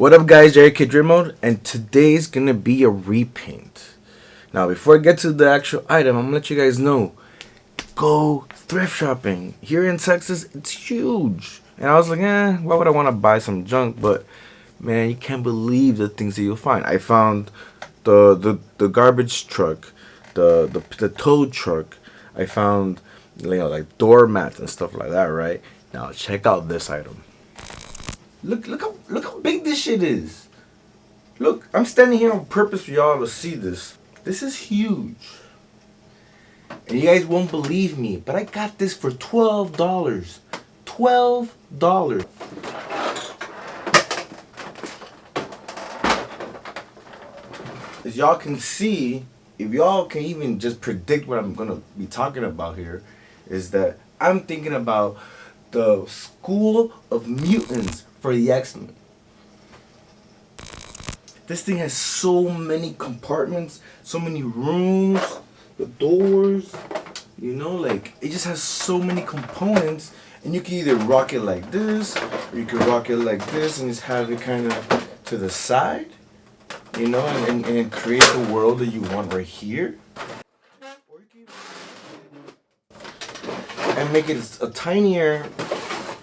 What up guys, Jerry Kid dripmode, and today's gonna be a repaint. Now before I get to the actual item, I'm gonna let you guys know, go thrift shopping. Here in Texas, it's huge. And I was like, why would I want to buy some junk? But man, you can't believe the things that you'll find. I found the garbage truck, the tow truck. I found like doormats and stuff like that, right? Now check out this item. Look how big this shit is. Look, I'm standing here on purpose for y'all to see this. This is huge. And you guys won't believe me, but I got this for $12. $12. As y'all can see, if y'all can even just predict what I'm gonna be talking about here, is that I'm thinking about the School of Mutants for the Xmen. This thing has so many compartments, so many rooms, the doors, you know, like it just has so many components, and you can either rock it like this, or you can rock it like this and just have it kind of to the side, you know, and create the world that you want right here. Or you can and make it a tinier.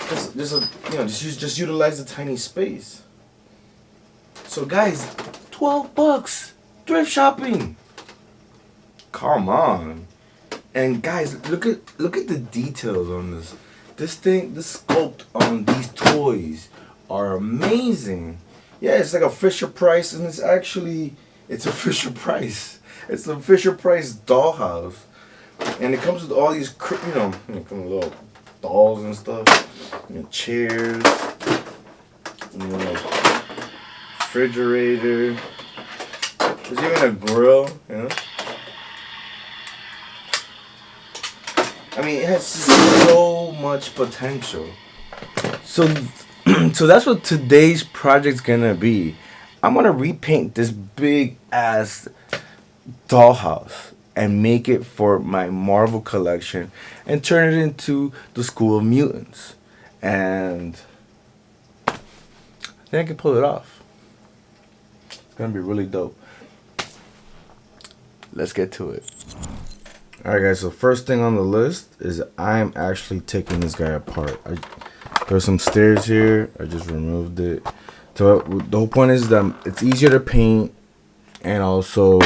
Just utilize the tiny space. So guys, 12 bucks, thrift shopping. Come on. And guys, look at the details on this. This sculpt on these toys are amazing. Yeah, it's like a Fisher Price, and it's a Fisher Price. It's a Fisher Price dollhouse, and it comes with all these, you know, little dolls and stuff, you know, chairs, you know, like refrigerator. There's even a grill, you know. I mean, it has so much potential. So that's what today's project's gonna be. I'm gonna repaint this big ass dollhouse and make it for my Marvel collection and turn it into the School of Mutants. And I think I can pull it off. It's gonna be really dope. Let's get to it. Alright guys, so first thing on the list is I'm actually taking this guy apart. There's some stairs here, I just removed it. So the whole point is that it's easier to paint, and also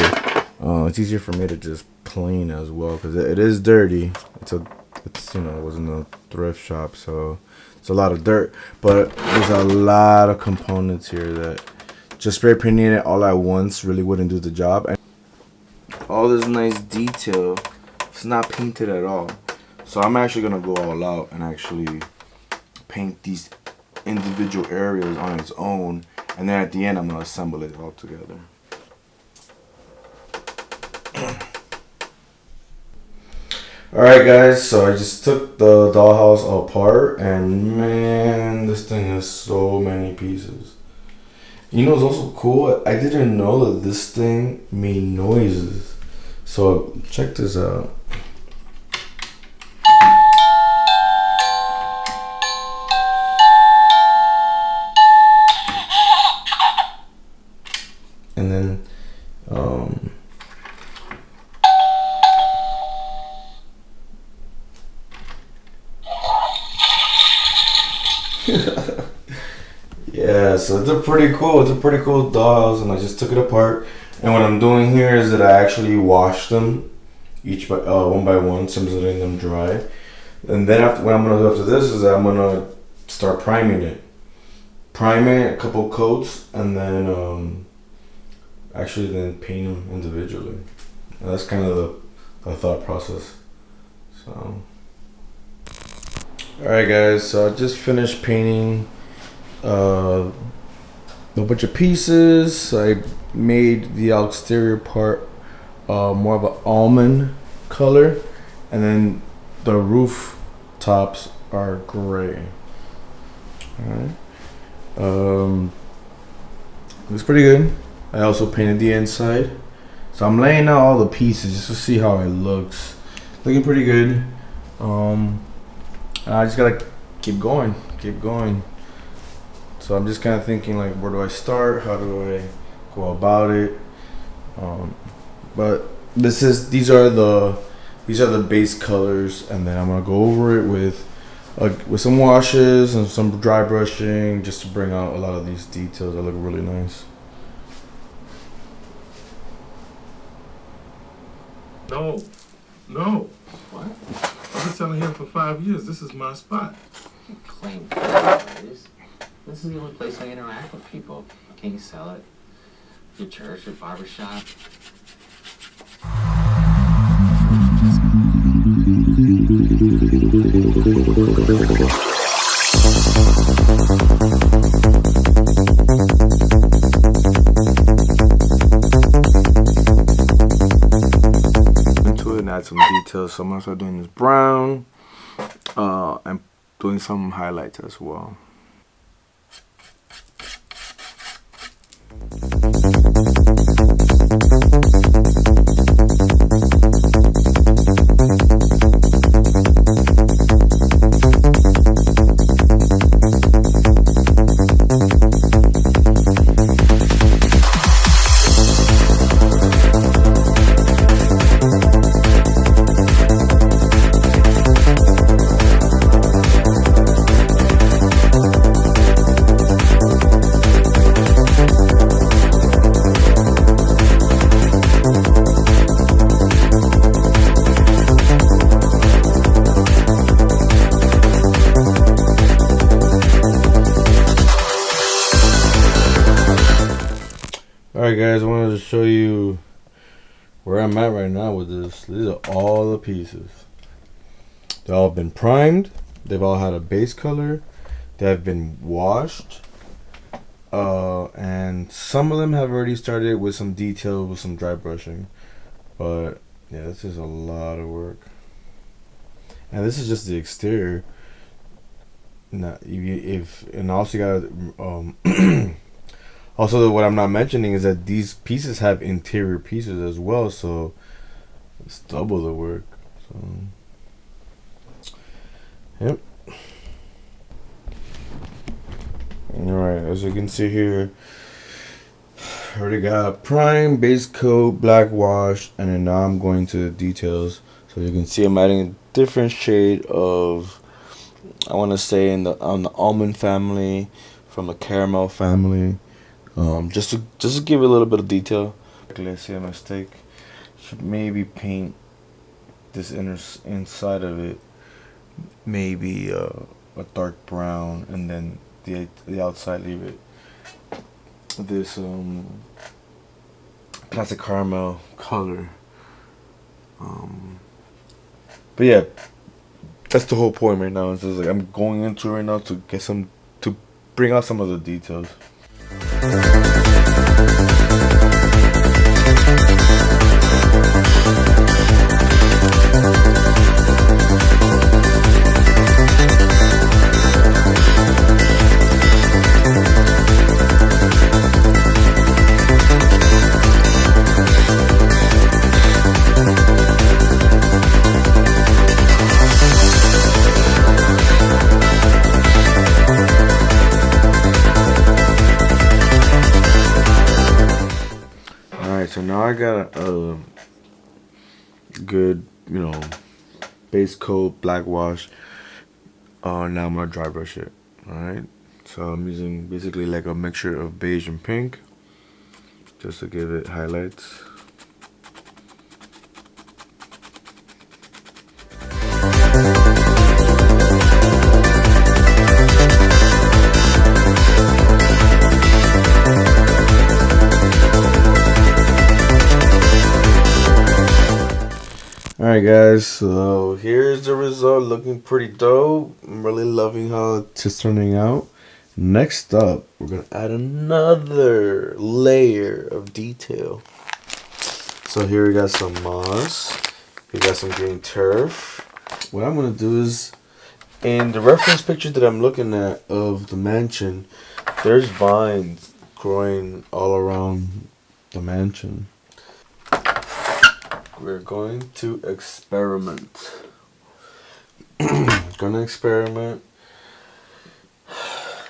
it's easier for me to just clean as well, because it is dirty. It's you know, it wasn't a thrift shop, so it's a lot of dirt. But there's a lot of components here that just spray painting it all at once really wouldn't do the job. And all this nice detail, it's not painted at all. So I'm actually gonna go all out and actually paint these individual areas on its own, and then at the end I'm gonna assemble it all together. Alright guys, so I just took the dollhouse apart, and man, this thing has so many pieces. You know what's also cool? I didn't know that this thing made noises. So check this out. And then yeah, so it's a pretty cool dollhouse, and I just took it apart. And what I'm doing here is that I actually washed them one by one, so I'm just letting them dry. And then what I'm gonna do after this is that I'm gonna start priming it. Prime it a couple coats, and then then paint them individually. And that's kind of the thought process. So alright guys, so I just finished painting a bunch of pieces. I made the exterior part more of an almond color, and then the roof tops are gray. Alright, looks pretty good. I also painted the inside, so I'm laying out all the pieces just to see how it looks. Looking pretty good. I just gotta keep going So I'm just kind of thinking like, where do I start? How do I go about it? But these are the base colors, and then I'm gonna go over it with some washes and some dry brushing, just to bring out a lot of these details that look really nice. No. What? I've been selling here for 5 years. This is my spot. You claim this. This is the only place I interact with people. Can you sell it? Your church, your barbershop. Into it and add some details. So I'm gonna start doing this brown, and doing some highlights as well. Alright guys, I wanted to show you where I'm at right now with this. These are all the pieces. They've all been primed. They've all had a base color. They have been washed. And some of them have already started with some detail, with some dry brushing. But yeah, this is a lot of work. And this is just the exterior. Now, and also you gotta also, what I'm not mentioning is that these pieces have interior pieces as well, so it's double the work. So, yep. Alright, as you can see here, I already got prime, base coat, black wash, and then now I'm going to the details. So you can see I'm adding a different shade of, I want to say on the almond family, from a caramel family. Just to give it a little bit of detail. Let's see a mistake. Should maybe paint this inside of it, maybe a dark brown, and then the outside leave it this classic caramel color. But yeah, that's the whole point right now. It's just like I'm going into it right now to bring out some of the details. So now I got a good, base coat, black wash. Now I'm gonna dry brush it. Alright, so I'm using basically like a mixture of beige and pink, just to give it highlights. Alright guys, so here's the result, looking pretty dope. I'm really loving how it's turning out. Next up, we're going to add another layer of detail. So here we got some moss, we got some green turf. What I'm going to do is, in the reference picture that I'm looking at of the mansion, there's vines growing all around the mansion. We're going to experiment.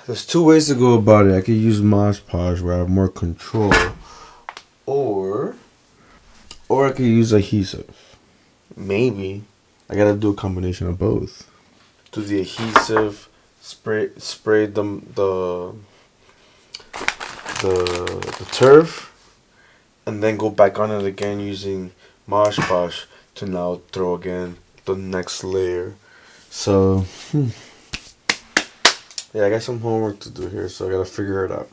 there's two ways to go about it. I could use Mod Podge where I have more control, or I could use adhesive. Maybe I gotta do a combination of both. Do the adhesive, spray the turf, and then go back on it again using Mod Podge to now throw again the next layer. So yeah, I got some homework to do here, so I gotta figure it out.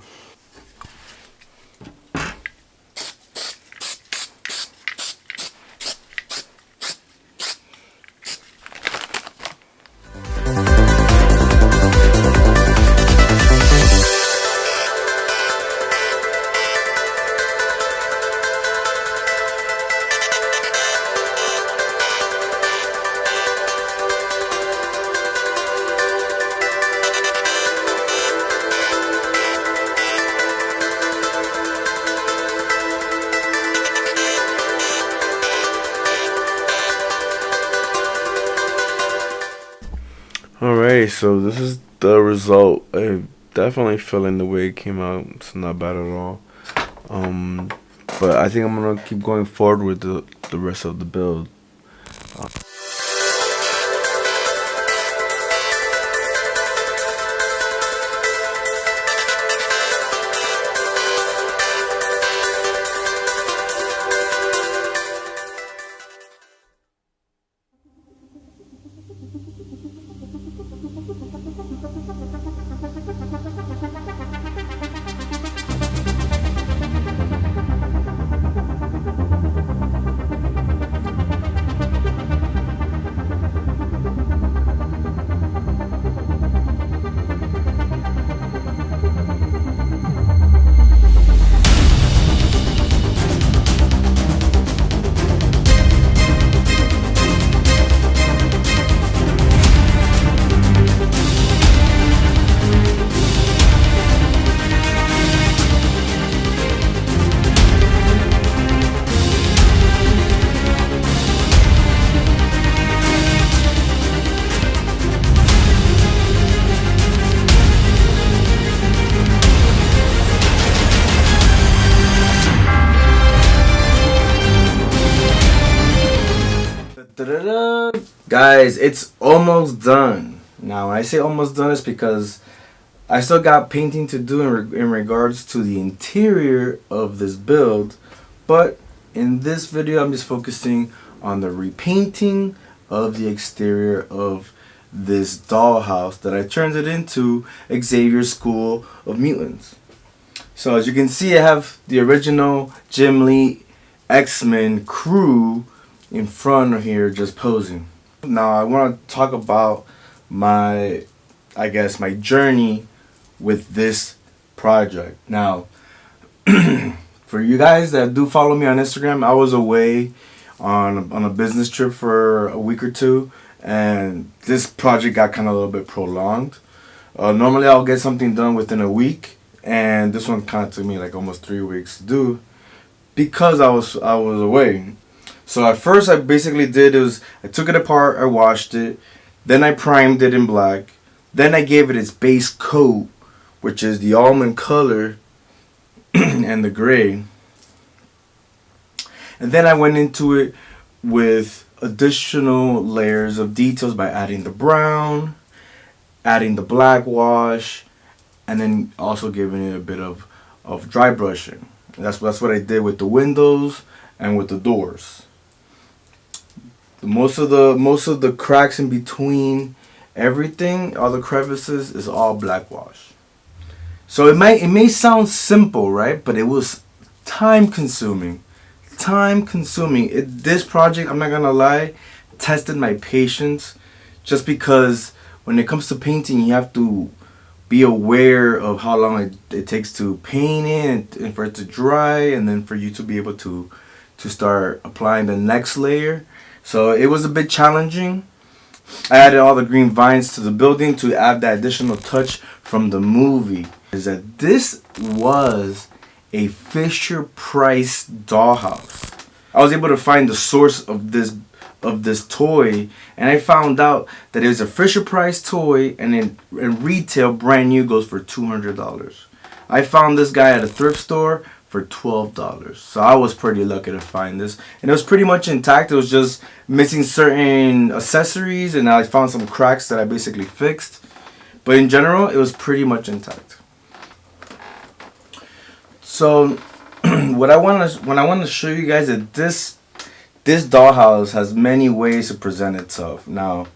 Alright, so this is the result. I'm definitely feeling the way it came out. It's not bad at all. But I think I'm gonna keep going forward with the rest of the build. Guys, it's almost done. Now, when I say almost done, it's because I still got painting to do in regards to the interior of this build. But in this video, I'm just focusing on the repainting of the exterior of this dollhouse that I turned it into Xavier's School of Mutants. So as you can see, I have the original Jim Lee Xmen crew in front of here just posing. Now I want to talk about my journey with this project. Now for you guys that do follow me on Instagram, I was away on a business trip for a week or two, and this project got kind of a little bit prolonged. Normally I'll get something done within a week, and this one kind of took me like almost 3 weeks to do because I was away. So at first I basically did is I took it apart, I washed it, then I primed it in black, then I gave it its base coat, which is the almond color and the gray, and then I went into it with additional layers of details by adding the brown, adding the black wash, and then also giving it a bit of dry brushing. And that's what I did with the windows and with the doors. Most of the cracks in between everything, all the crevices, is all black wash. So it may sound simple, right? But it was time consuming. This project, I'm not gonna lie, tested my patience, just because when it comes to painting, you have to be aware of how long it takes to paint it and for it to dry, and then for you to be able to start applying the next layer. So it was a bit challenging. I added all the green vines to the building to add that additional touch from the movie. Is that this was a Fisher Price dollhouse. I was able to find the source of this of this toy, and I found out that it was a Fisher Price toy, and in retail brand new goes for $200. I found this guy at a thrift store for $12. So I was pretty lucky to find this, and it was pretty much intact. It was just missing certain accessories, and I found some cracks that I basically fixed, but in general it was pretty much intact. So what I want to show you guys is this dollhouse has many ways to present itself. Now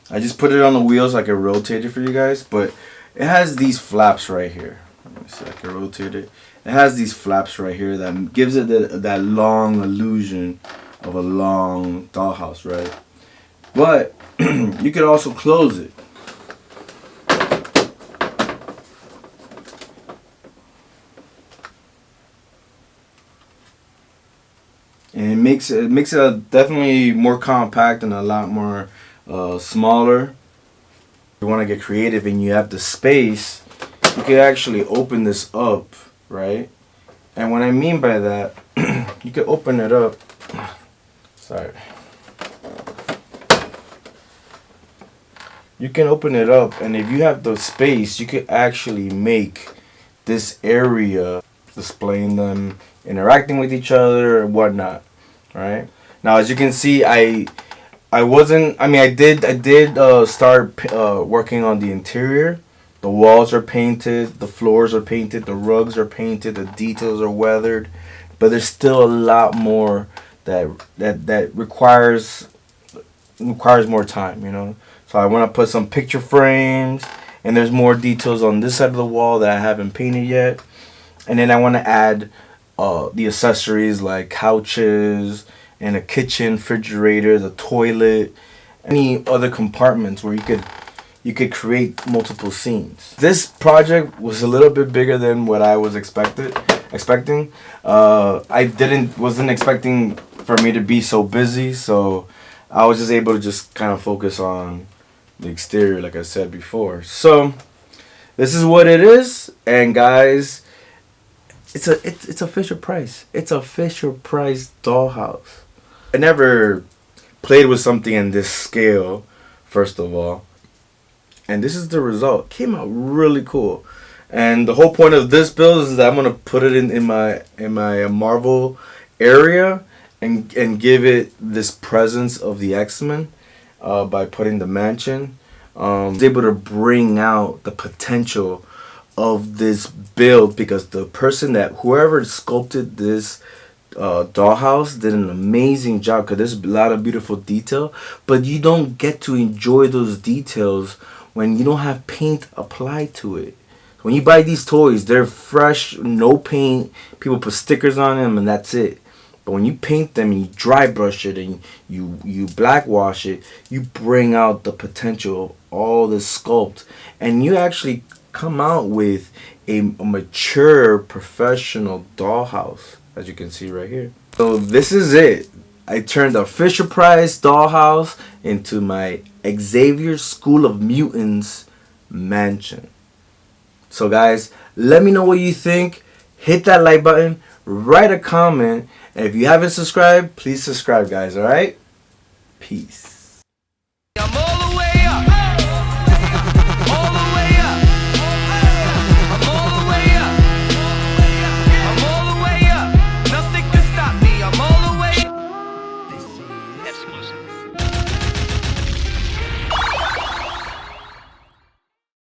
I just put it on the wheels so I can rotate it for you guys, but it has these flaps right here. Let me see, I can rotate it. It has these flaps right here that gives it that long illusion of a long dollhouse, right? But you could also close it. And it makes it definitely more compact and a lot more smaller. If you want to get creative and you have the space, you can actually open this up, right? And what I mean by that, you can open it up. Sorry. You can open it up, and if you have the space, you could actually make this area displaying them, interacting with each other or whatnot, right? Now, as you can see, I did start working on the interior. The walls are painted, the floors are painted, the rugs are painted, the details are weathered, but there's still a lot more that requires more time, you know. So I want to put some picture frames, and there's more details on this side of the wall that I haven't painted yet. And then I want to add the accessories like couches and a kitchen, refrigerator, the toilet, any other compartments where you could create multiple scenes. This project was a little bit bigger than what I was expecting. I wasn't expecting for me to be so busy, so I was just able to just kind of focus on the exterior, like I said before. So this is what it is, and guys, it's a Fisher Price. It's a Fisher Price dollhouse. I never played with something in this scale, first of all. And this is the result. Came out really cool. And the whole point of this build is that I'm gonna put it in my Marvel area and give it this presence of the Xmen by putting the mansion. I was able to bring out the potential of this build because whoever sculpted this dollhouse did an amazing job, because there's a lot of beautiful detail, but you don't get to enjoy those details when you don't have paint applied to it. When you buy these toys, they're fresh, no paint. People put stickers on them and that's it. But when you paint them and you dry brush it and you black wash it, you bring out the potential of all this sculpt, and you actually come out with a mature professional dollhouse, as you can see right here. So this is it. I turned a Fisher Price dollhouse into my Xavier School of Mutants mansion. So guys, let me know what you think. Hit that like button, write a comment, and if you haven't subscribed, please subscribe, guys. Alright? Peace. I'm all the way up. All the way up. I'm all the way up. I'm all the way up. Nothing can stop me. I'm all the way up. Exclusive.